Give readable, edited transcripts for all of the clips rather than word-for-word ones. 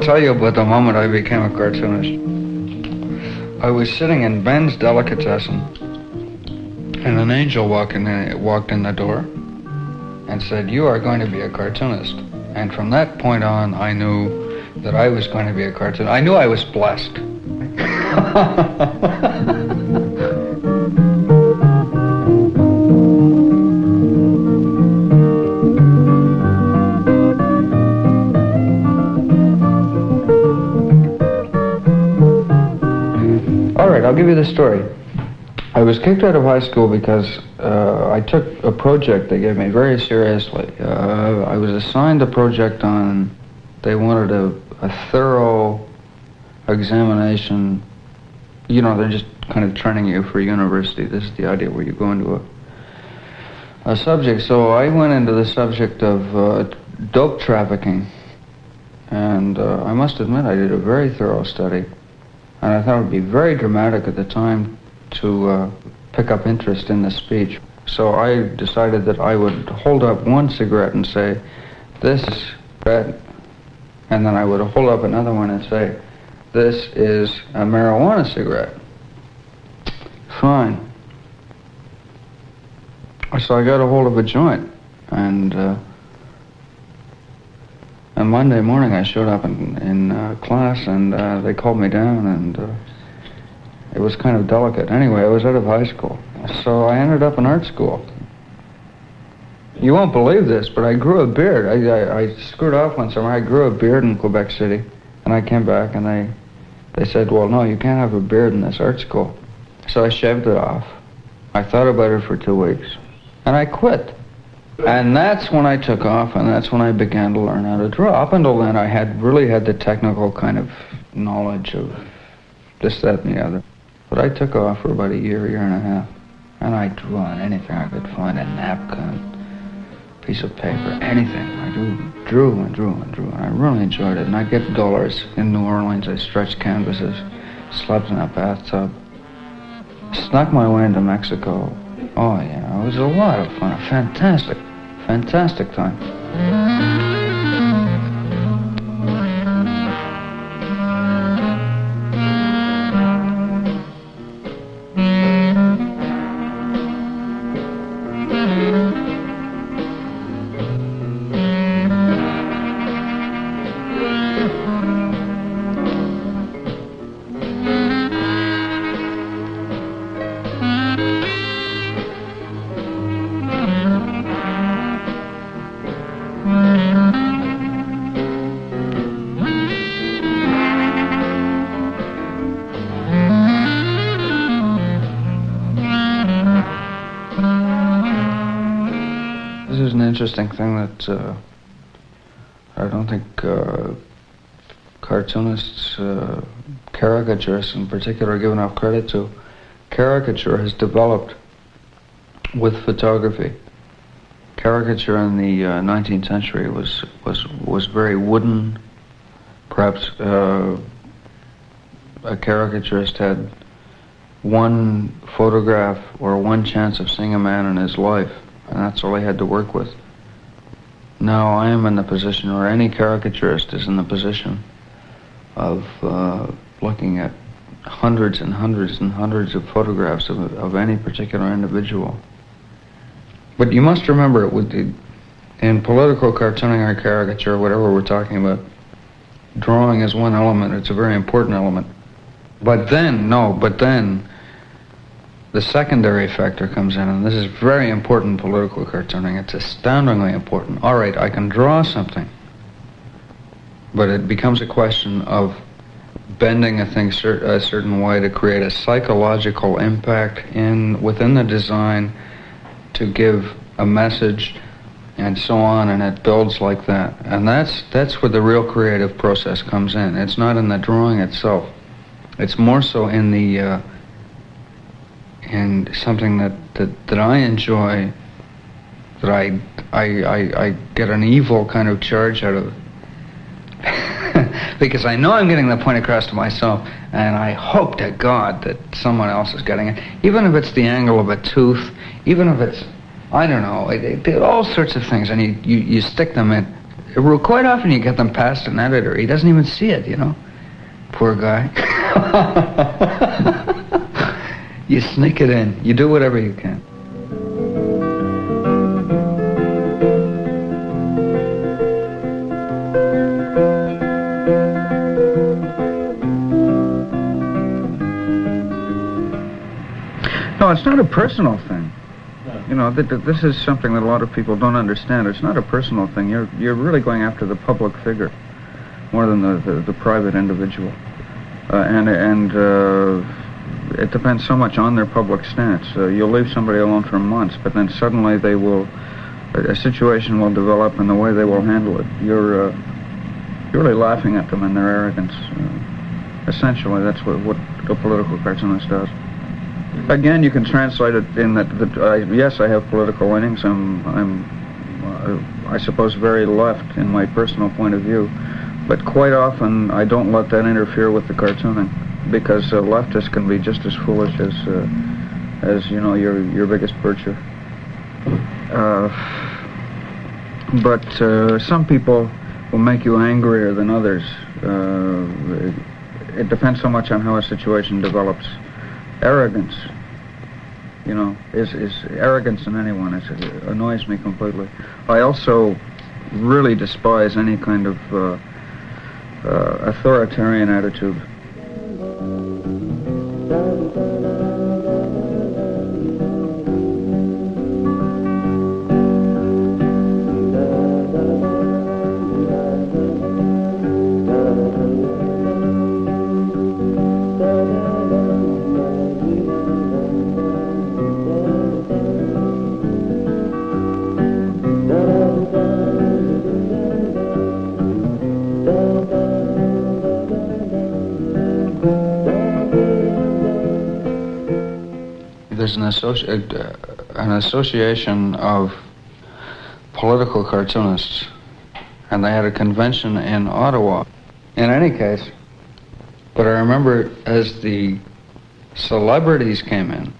tell you about the moment I became a cartoonist. I was sitting in Ben's Delicatessen, and an angel walked in the door and said, "You are going to be a cartoonist." And from that point on, I knew that I was going to be a cartoonist. I knew I was blessed. All right, I'll give you the story. I was kicked out of high school because I took a project they gave me very seriously. I was assigned a project on, they wanted a thorough examination. You know, they're just kind of training you for university. This is the idea where you go into a subject. So I went into the subject of dope trafficking. And I must admit I did a very thorough study. And I thought it would be very dramatic at the time to pick up interest in the speech. So I decided that I would hold up one cigarette and say, "This is red." And then I would hold up another one and say, "This is a marijuana cigarette." Fine. So I got a hold of a joint, and Monday morning I showed up in class, and they called me down, and it was kind of delicate. Anyway, I was out of high school, so I ended up in art school. You won't believe this, but I grew a beard. I screwed off one summer. I grew a beard in Quebec City, and I came back, and they said, "Well, no, you can't have a beard in this art school." So I shaved it off. I thought about it for 2 weeks, and I quit. And that's when I took off, and that's when I began to learn how to draw. Up until then, I had really had the technical kind of knowledge of this, that, and the other. But I took off for about a year and a half, and I drew on anything I could find, a napkin, piece of paper, anything. I drew and drew and drew, and I really enjoyed it. And I'd get dollars in New Orleans. I stretched canvases, slept in a bathtub, snuck my way into Mexico. Oh yeah, it was a lot of fun, a fantastic time. Interesting thing that I don't think cartoonists, caricaturists in particular, give enough credit to. Caricature has developed with photography. Caricature in the 19th century was very wooden. Perhaps a caricaturist had one photograph or one chance of seeing a man in his life, and that's all he had to work with. Now I am in the position, or any caricaturist is in the position, of looking at hundreds and hundreds and hundreds of photographs of any particular individual. But you must remember, in political cartooning or caricature, whatever we're talking about, drawing is one element. It's a very important element. But then the secondary factor comes in, and this is very important in political cartooning. It's astoundingly important. All right, I can draw something, but it becomes a question of bending a thing a certain way to create a psychological impact within the design, to give a message, and so on, and it builds like that. And that's where the real creative process comes in. It's not in the drawing itself. It's more so in the in something that I enjoy, that I get an evil kind of charge out of. Because I know I'm getting the point across to myself, and I hope to God that someone else is getting it. Even if it's the angle of a tooth, even if it's, I don't know, all sorts of things, and you stick them in Quite often you get them past an editor. He doesn't even see it, you know. Poor guy. You sneak it in. You do whatever you can. No, it's not a personal thing. You know, this is something that a lot of people don't understand. It's not a personal thing. You're really going after the public figure more than the private individual. And it depends so much on their public stance. You'll leave somebody alone for months, but then suddenly a situation will develop and the way they will handle it. You're really laughing at them and their arrogance. Essentially, that's what a political cartoonist does. Again, you can translate it in that yes, I have political leanings. I suppose, very left in my personal point of view, but quite often I don't let that interfere with the cartooning, because leftists can be just as foolish as you know, your biggest percher. But some people will make you angrier than others. It depends so much on how a situation develops. Arrogance, you know, is arrogance in anyone. It annoys me completely. I also really despise any kind of authoritarian attitude. There's an association of political cartoonists, and they had a convention in Ottawa. In any case, but I remember as the celebrities came in,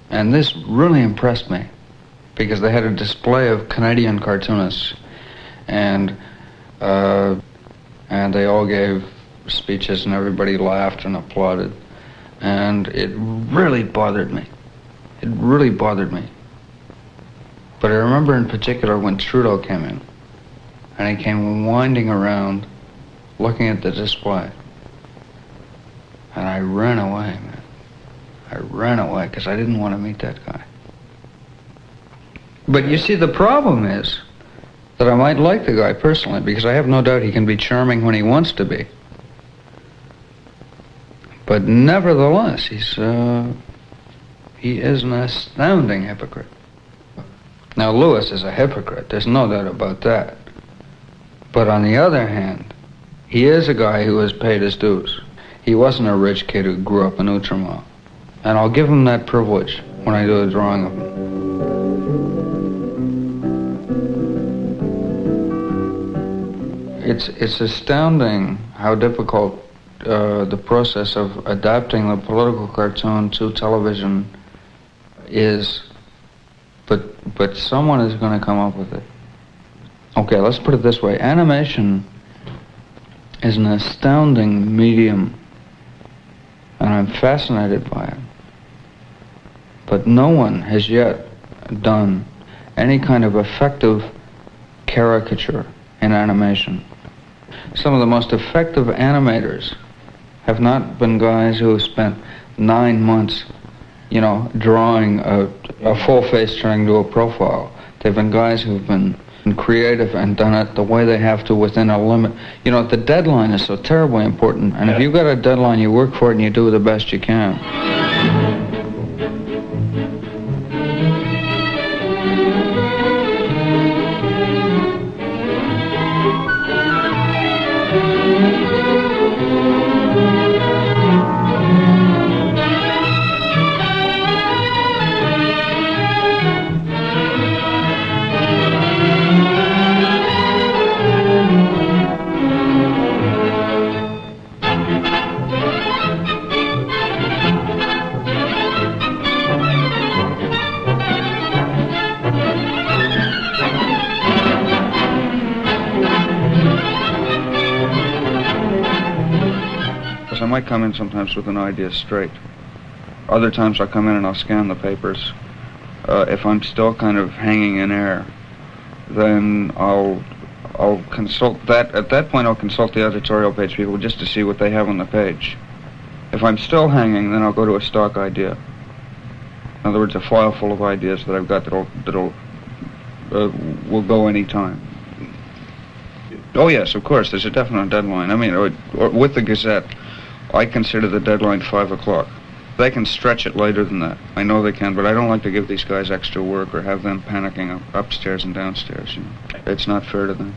and this really impressed me, because they had a display of Canadian cartoonists, and they all gave speeches, and everybody laughed and applauded. And it really bothered me. It really bothered me. But I remember in particular when Trudeau came in, and he came winding around looking at the display. And I ran away, man. I ran away because I didn't want to meet that guy. But you see, the problem is that I might like the guy personally, because I have no doubt he can be charming when he wants to be. But nevertheless, he is an astounding hypocrite. Now, Lewis is a hypocrite. There's no doubt about that. But on the other hand, he is a guy who has paid his dues. He wasn't a rich kid who grew up in Outremont. And I'll give him that privilege when I do a drawing of him. It's astounding how difficult the process of adapting the political cartoon to television is, but someone is going to come up with it. Okay, let's put it this way. Animation is an astounding medium, and I'm fascinated by it. But no one has yet done any kind of effective caricature in animation. Some of the most effective animators have not been guys who have spent 9 months, you know, drawing a full face turning to a profile. They've been guys who've been creative and done it the way they have to within a limit. You know, the deadline is so terribly important, and if you've got a deadline, you work for it and you do the best you can. might come in sometimes with an idea straight. Other times I'll come in and I'll scan the papers. If I'm still kind of hanging in air, then I'll consult that. At that point, I'll consult the editorial page people just to see what they have on the page. If I'm still hanging, then I'll go to a stock idea. In other words, a file full of ideas that I've got that'll will go any time. Oh yes, of course. There's a definite deadline. I mean, or with the Gazette, I consider the deadline 5 o'clock. They can stretch it later than that. I know they can, but I don't like to give these guys extra work or have them panicking upstairs and downstairs. You know, it's not fair to them.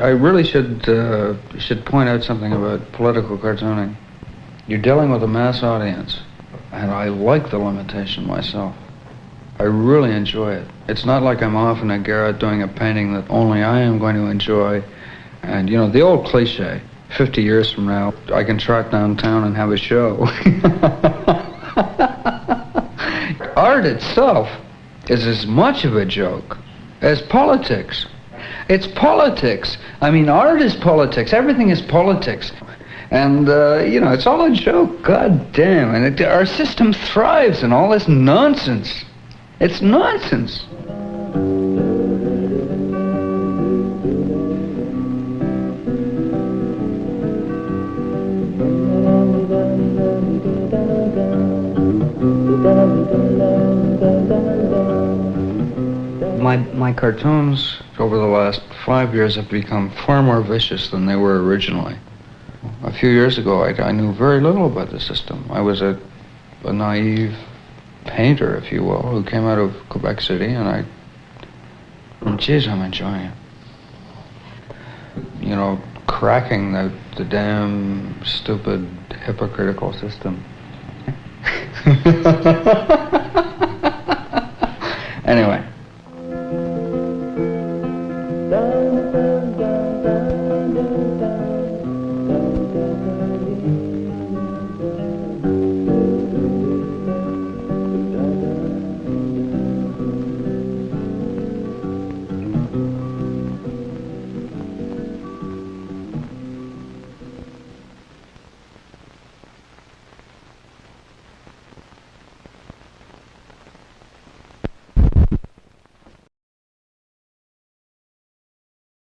I really should point out something about political cartooning. You're dealing with a mass audience, and I like the limitation myself. I really enjoy it. It's not like I'm off in a garret doing a painting that only I am going to enjoy. And, you know, the old cliche, 50 years from now, I can trot downtown and have a show. Art itself is as much of a joke as politics. It's politics. I mean, art is politics. Everything is politics. And, you know, it's all a joke. God damn. And our system thrives in all this nonsense. It's nonsense. My cartoons over the last 5 years have become far more vicious than they were originally. A few years ago, I knew very little about the system. I was a naive painter, if you will, who came out of Quebec City, and geez, I'm enjoying it. You know, cracking the damn stupid, hypocritical system. Anyway.